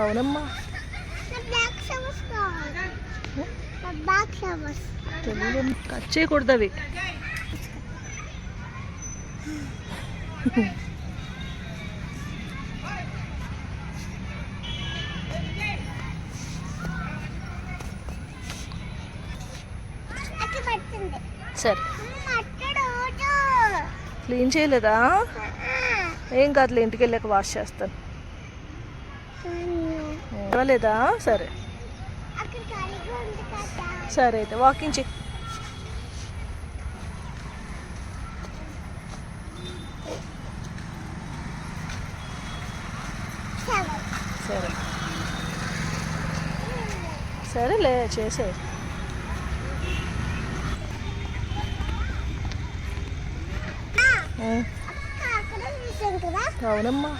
అవునమ్మా. తెలియదు, కట్ చేయకూడదు అవి. సరే, క్లీన్ చేయలేదా? ఏం కాదులే, ఇంటికి వెళ్ళాక వాష్ చేస్తాను. లేదా? సరే సరే, అయితే వాకింగ్ చెయ్యి. సరే సరేలే, చేసే. అవునమ్మా.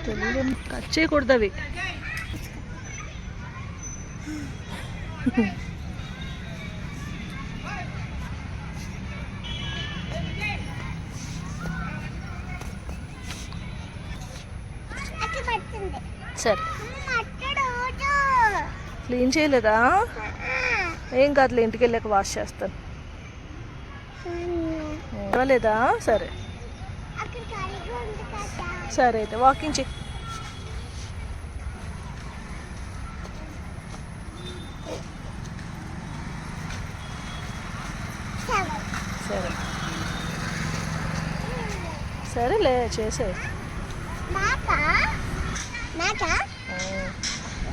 తెలియదు, కట్ చేయకూడదు అవి. సరే, క్లీన్ చేయలేదా? ఏం కాదులే, ఇంటికి వెళ్ళాక వాష్ చేస్తాను. లేదా? సరే సరే, అయితే వాకింగ్ చెయ్యి. సరే సరేలే, చేసే.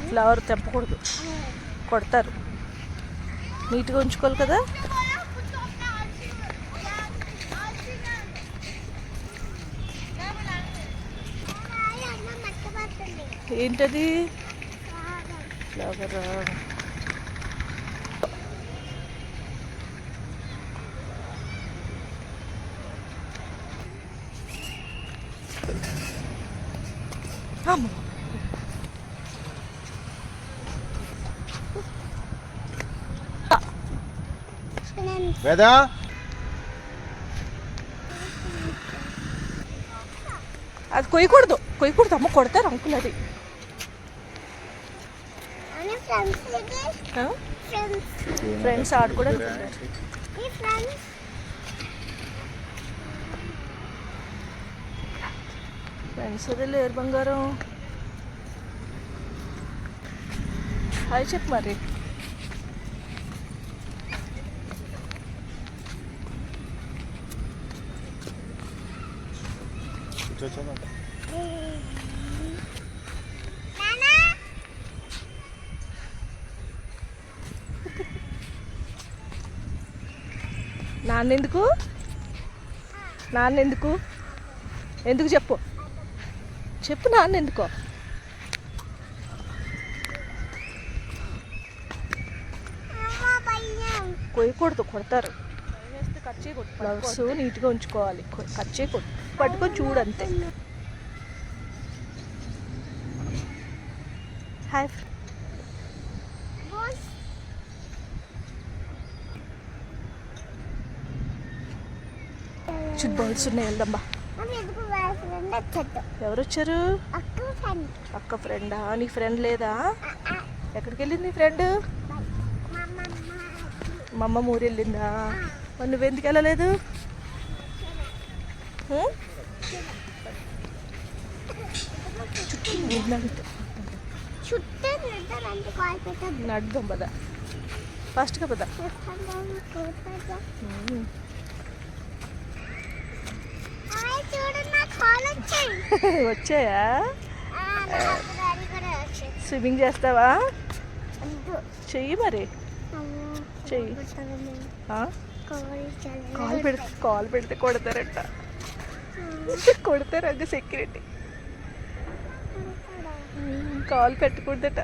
ఫ్లవర్ తెంపకూడదు, కొడతారు. నీట్గా ఉంచుకోవాలి కదా. ఏంటది? ఫ్లవరా? అమ్మ, వేదా, అది కొయ్యకూడదు, కొయ్యకూడదు. అమ్మ, కొడతారు అంకుల్. అది ఫ్రెండ్స్ ఆడుకోవడానికి. ఫ్రెండ్స్ అదే లేరు బంగారం. హాయ్ చెప్పు మరి. నాన్నెందుకు? నాన్నెందుకు? ఎందుకు చెప్పు, చెప్పు. నాన్నెందుకో? కొయ్యకూడదు, కొడతారు. కట్ చేయకూడదు. ఫ్లవర్స్ నీట్గా ఉంచుకోవాలి, కట్ చేయకూడదు. పట్టుకొని చూడు అంతే. హాయ్. చుట్టూ బర్డ్స్ ఉన్నాయి, వెళ్దాంబా. ఎవరు వచ్చారు? అక్క ఫ్రెండా? నీ ఫ్రెండ్ లేదా? ఎక్కడికి వెళ్ళింది నీ ఫ్రెండ్? మా అమ్మ ఊరు వెళ్ళిందా? మరి నువ్వెందుకు వెళ్ళలేదు? నడుద్దాం పదా, ఫాస్ట్గా పదా. వచ్చాయా? స్విమ్మింగ్ చేస్తావా? చెయ్యి మరి, చెయ్యి. కాల్ పెడితే కొడతారట, కొడతారు. సెక్యూరిటీ కాల్ పెట్టకూడదట.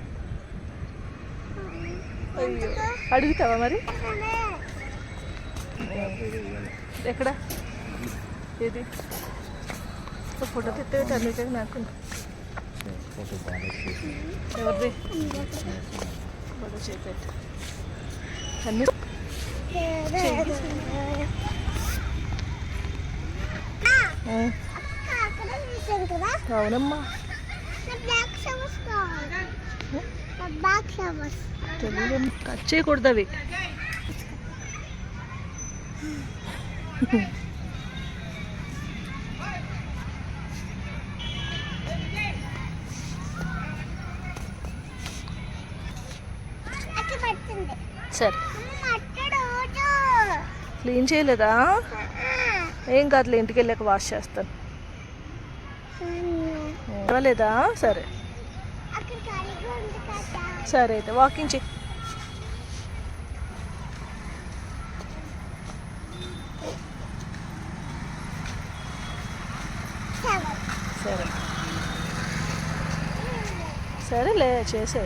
అయ్యో, అడుగుతావా మరి? ఎక్కడ? ఏది? ఫోటో తిట్టేట అందుకే నాకు. ఎవరిది ఫోటో చేపెట్టు అన్నీ. కదా అవునమ్మా. బ్లాక్ షవర్స్ కావాలి. బ్లాక్ షవర్స్ తెలియదు, కట్ చేయకూడదు అవి. అక్కడ పడుతుంది. సరే, అక్కడ రోజు క్లీన్ చేయలేదా? ఏం కాదులే, ఇంటికి వెళ్ళాక వాష్ చేస్తాను. పర్వాలేదా? సరే అక్కడ ఖాళీగా ఉంది కదా. సరే అయితే వాకింగ్ చేయి. సరే సరేలే, చేసే.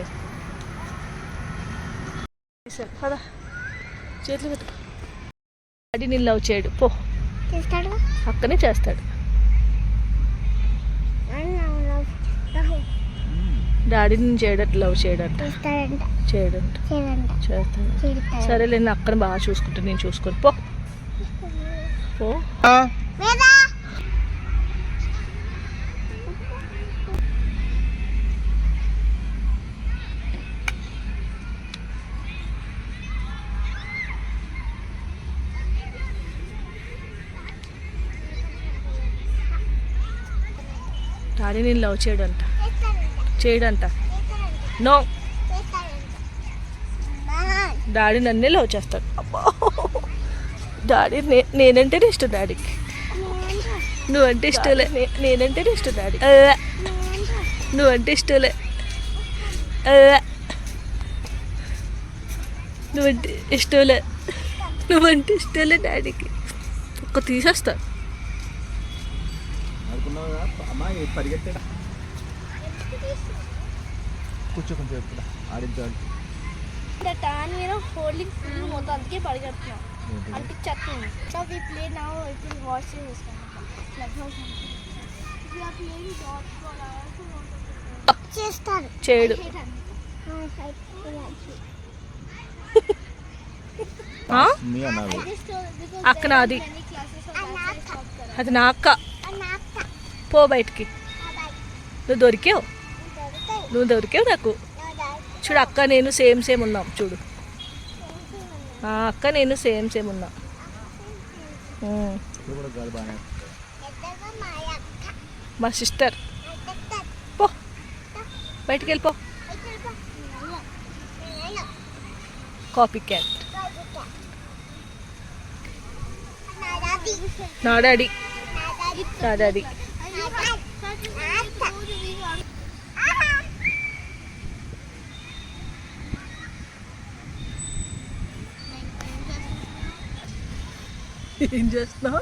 సరే పదా, చేతులు పెట్టు. డాడీ నీళ్ళు లవ్ చేయడు, పో. చేస్తాడు అక్కనే చేస్తాడు. డాడీ నేను చేయడట్, లవ్ చేయడట. చేస్తాడంట. చేయడంట. చేయడంట. చేస్తాడు. చేస్తాడు. సరేలే, నేను అక్కని బాగా చూసుకుంటా, నేను చూసుకొని పో. పో. వేదా డాడీ నేను లవ్ చేయడంట. చేస్తాడంట. చేయడంట. చేస్తాడంట. నో, చేస్తాడంట. డాడీ నన్నే లవ్ చేస్తాడు. అబ్బా, డాడీ నేనంటేనే ఇష్టం డాడీకి. నువ్వంటే ఇష్టలే, నేనంటేనే ఇష్టం డాడీ. నువ్వంటే ఇష్టలే, నువ్వంటే ఇష్టలే, నువ్వంటే ఇష్టలే డాడీకి. ఒక్క తీసేస్తా. పరిగెత్తాడు కూర్చో కొంచెం ఎప్పుడు ఆడిద్దాడు. నేను హోల్డింగ్ ఫుల్ మొత్తం అందుకే పరిగెడుతున్నా అంటే చెప్తుంది. సో వి ప్లే నౌ ఇప్పుడు వాచ్ చేసుకుంటాం club house we are playing dot ball. చేస్తాడు. చేయడు. ఆ? మీ అన్నాడు అక్క నాది, అది నా అక్క. పో బయటికి. నువ్వు దొరికావు, నువ్వు దొరికావు నాకు. చూడు, అక్క నేను సేమ్ సేమ్ ఉన్నాం చూడు. అక్క నేను సేమ్ సేమ్ ఉన్నాం. కూడా గాలి బాగానే మా సిస్టర్. పో బయటికి వెళ్ళిపో. Copy cat. నా డాడీ, నా డాడీ. ఏం చేస్తున్నావు?